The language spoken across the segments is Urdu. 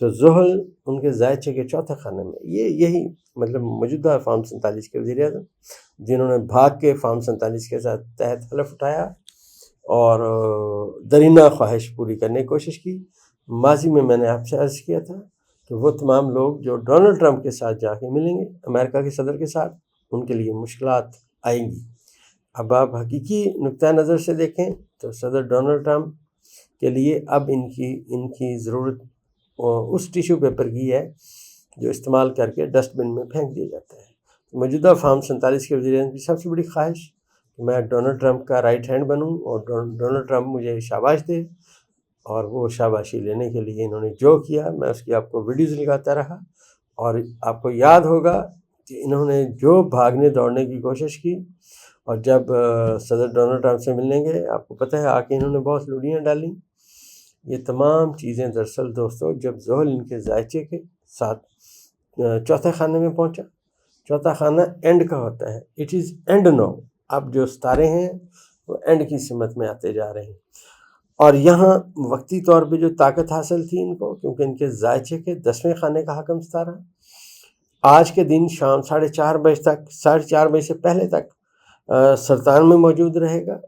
تو زحل ان کے زائچے کے چوتھے خانے میں، یہی مطلب موجودہ فارم 47 کے وزیر اعظم جنہوں نے بھاگ کے فارم 47 کے ساتھ تحت حلف اٹھایا اور درینہ خواہش پوری کرنے کی کوشش کی۔ ماضی میں نے آپ سے عرض کیا تھا کہ وہ تمام لوگ جو ڈونلڈ ٹرمپ کے ساتھ جا کے ملیں گے، امریکہ کے صدر کے ساتھ، ان کے لیے مشکلات آئیں گی۔ اب آپ حقیقی نقطۂ نظر سے دیکھیں تو صدر ڈونلڈ ٹرمپ کے لیے اب ان کی ضرورت اس ٹیشو پیپر کی ہے جو استعمال کر کے ڈسٹ بن میں پھینک دیا جاتا ہے۔ موجودہ فارم 47 کے وزیر اعظم کی سب سے بڑی خواہش کہ میں ڈونلڈ ٹرمپ کا رائٹ ہینڈ بنوں اور ڈونلڈ ٹرمپ مجھے شاباش دے، اور وہ شاباشی لینے کے لیے انہوں نے جو کیا میں اس کی آپ کو ویڈیوز لگاتا رہا، اور آپ کو یاد ہوگا کہ انہوں نے جو بھاگنے دوڑنے کی کوشش کی، اور جب صدر ڈونلڈ ٹرمپ سے ملنے گئے آپ کو پتہ ہے آ کے انہوں نے بہت لوڑیاں ڈالیں۔ یہ تمام چیزیں دراصل دوستو جب زحل ان کے ذائچے کے ساتھ چوتھے خانے میں پہنچا، چوتھا خانہ اینڈ کا ہوتا ہے، اٹ از اینڈ نو، اب جو ستارے ہیں وہ اینڈ کی سمت میں آتے جا رہے ہیں، اور یہاں وقتی طور پہ جو طاقت حاصل تھی ان کو، کیونکہ ان کے ذائچے کے 10ویں خانے کا حکم ستارہ آج کے دن شام 4:30 بجے تک، 4:30 بجے سے پہلے تک سرطان میں موجود رہے گا،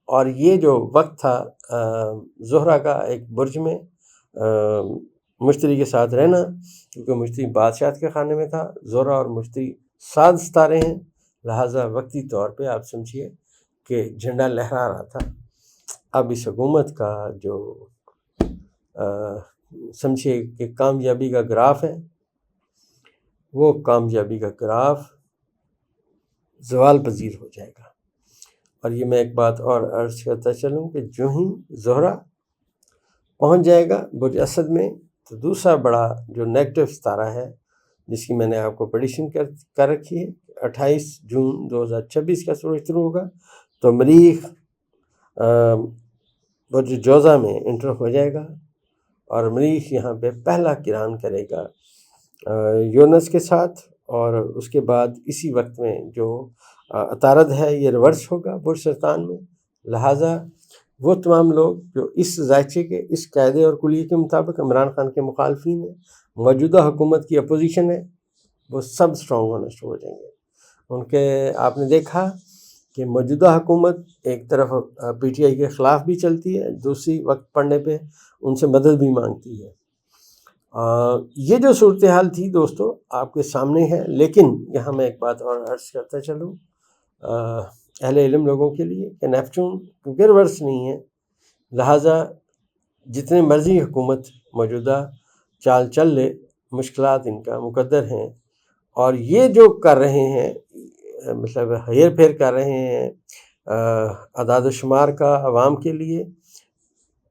اور یہ جو وقت تھا زہرہ کا ایک برج میں مشتری کے ساتھ رہنا، کیونکہ مشتری بادشاہت کے خانے میں تھا، زہرہ اور مشتری 7 ستارے ہیں، لہٰذا وقتی طور پہ آپ سمجھیے کہ جھنڈا لہرا رہا تھا۔ اب اس حکومت کا جو سمجھیے کہ کامیابی کا گراف ہے، وہ کامیابی کا گراف زوال پذیر ہو جائے گا۔ اور یہ میں ایک بات اور عرض کرتا چلوں کہ جو ہی زہرہ پہنچ جائے گا برج اسد میں، تو دوسرا بڑا جو نیگیٹو ستارہ ہے جس کی میں نے آپ کو پریڈکشن کر رکھی ہے، 28 جون 2026 کا سورج شروع ہوگا، تو مریخ برج جوزہ میں انٹر ہو جائے گا، اور مریخ یہاں پہ پہلا کران کرے گا یونس کے ساتھ، اور اس کے بعد اسی وقت میں جو عطارد ہے یہ ریورس ہوگا برج سرطان میں۔ لہٰذا وہ تمام لوگ جو اس ذائچے کے، اس قاعدے اور کلیے کے مطابق عمران خان کے مخالفین ہیں، موجودہ حکومت کی اپوزیشن ہے، وہ سب سٹرونگ ہونا شروع ہو جائیں گے۔ ان کے آپ نے دیکھا کہ موجودہ حکومت ایک طرف پی ٹی آئی کے خلاف بھی چلتی ہے، دوسری وقت پڑنے پہ ان سے مدد بھی مانگتی ہے۔ یہ جو صورتحال تھی دوستو آپ کے سامنے ہے، لیکن یہاں میں ایک بات اور عرض کرتا چلوں اہل علم لوگوں کے لیے کہ نیپچون کیونکہ ریورس نہیں ہے، لہٰذا جتنے مرضی حکومت موجودہ چال چل لے، مشکلات ان کا مقدر ہیں، اور یہ جو کر رہے ہیں مطلب ہیر پھیر کر رہے ہیں اعداد و شمار کا عوام کے لیے،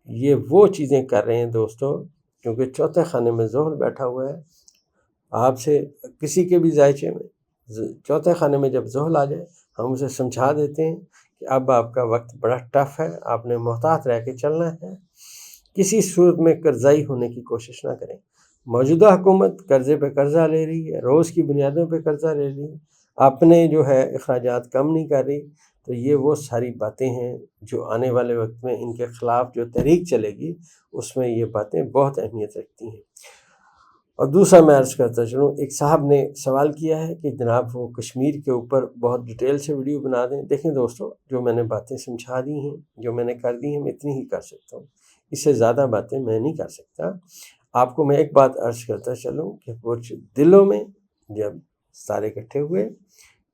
یہ وہ چیزیں کر رہے ہیں دوستو کیونکہ چوتھے خانے میں زحل بیٹھا ہوا ہے۔ آپ سے کسی کے بھی ذائچے میں چوتھے خانے میں جب زحل آ جائے، ہم اسے سمجھا دیتے ہیں کہ اب آپ کا وقت بڑا ٹف ہے، آپ نے محتاط رہ کے چلنا ہے، کسی صورت میں قرضائی ہونے کی کوشش نہ کریں۔ موجودہ حکومت قرضے پہ قرضہ لے رہی ہے، روز کی بنیادوں پہ قرضہ لے رہی ہے، اپنے جو ہے اخراجات کم نہیں کر رہی، تو یہ وہ ساری باتیں ہیں جو آنے والے وقت میں ان کے خلاف جو تحریک چلے گی اس میں یہ باتیں بہت اہمیت رکھتی ہیں۔ اور دوسرا میں عرض کرتا چلوں، ایک صاحب نے سوال کیا ہے کہ جناب وہ کشمیر کے اوپر بہت ڈیٹیل سے ویڈیو بنا دیں۔ دیکھیں دوستو، جو میں نے باتیں سمجھا دی ہیں، جو میں نے کر دی ہیں، میں اتنی ہی کر سکتا ہوں، اس سے زیادہ باتیں میں نہیں کر سکتا۔ آپ کو میں ایک بات عرض کرتا چلوں کہ کچھ دلوں میں جب ستارے اکٹھے ہوئے،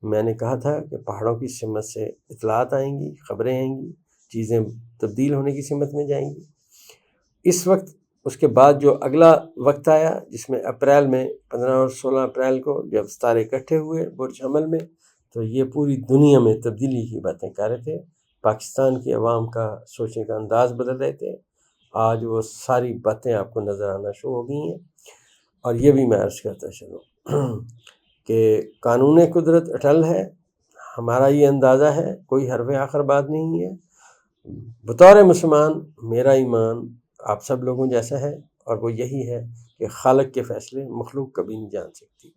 میں نے کہا تھا کہ پہاڑوں کی سمت سے اطلاعات آئیں گی، خبریں آئیں گی، چیزیں تبدیل ہونے کی سمت میں جائیں گی۔ اس وقت اس کے بعد جو اگلا وقت آیا جس میں اپریل میں 15 اور 16 اپریل کو جب ستارے اکٹھے ہوئے برج حمل میں، تو یہ پوری دنیا میں تبدیلی کی باتیں کر رہے تھے، پاکستان کی عوام کا سوچنے کا انداز بدل رہے تھے۔ آج وہ ساری باتیں آپ کو نظر آنا شروع ہو گئی ہیں۔ اور یہ بھی میں عرض کرتا چلوں کہ قانون قدرت اٹل ہے، ہمارا یہ اندازہ ہے، کوئی حرف آخر بات نہیں ہے۔ بطور مسلمان میرا ایمان آپ سب لوگوں جیسا ہے، اور وہ یہی ہے کہ خالق کے فیصلے مخلوق کبھی نہیں جان سکتی۔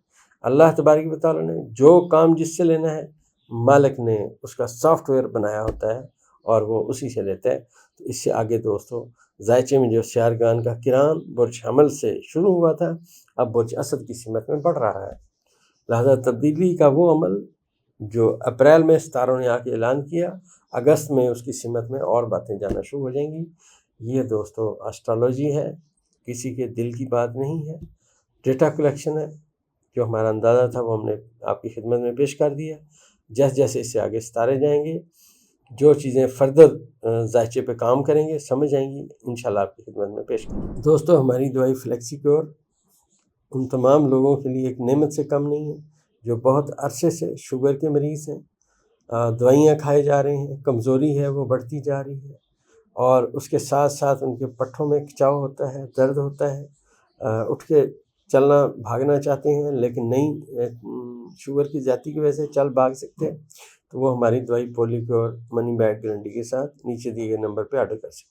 اللہ تبارک و تعالیٰ نے جو کام جس سے لینا ہے، مالک نے اس کا سافٹ ویئر بنایا ہوتا ہے، اور وہ اسی سے لیتا ہے۔ تو اس سے آگے دوستو ذائچے میں جو سیارگان کا کران برج حمل سے شروع ہوا تھا اب برج اسد کی سمت میں بڑھ رہا ہے، لہذا تبدیلی کا وہ عمل جو اپریل میں ستاروں نے آ کے اعلان کیا، اگست میں اس کی سمت میں اور باتیں جانا شروع ہو جائیں گی۔ یہ دوستو اسٹرالوجی ہے، کسی کے دل کی بات نہیں ہے، ڈیٹا کلیکشن ہے، جو ہمارا اندازہ تھا وہ ہم نے آپ کی خدمت میں پیش کر دیا۔ جیسے جیسے اس سے آگے ستارے جائیں گے، جو چیزیں فردر ذائچے پہ کام کریں گے، سمجھ آئیں گی، انشاءاللہ آپ کی خدمت میں پیش کریں گے۔ دوستو ہماری دوائی فلیکسی کیور ان تمام لوگوں کے لیے ایک نعمت سے کم نہیں ہے جو بہت عرصے سے شوگر کے مریض ہیں، دوائیاں کھائے جا رہے ہیں، کمزوری ہے وہ بڑھتی جا رہی ہے، اور اس کے ساتھ ساتھ ان کے پٹھوں میں کھچاؤ ہوتا ہے، درد ہوتا ہے، اٹھ کے چلنا بھاگنا چاہتے ہیں لیکن نہیں شوگر کی زیادتی کی وجہ سے چل بھاگ سکتے، تو وہ ہماری دوائی پولی کیور منی بیک گارنٹی کے ساتھ نیچے دیے گئے نمبر پہ آرڈر کر سکتے ہیں۔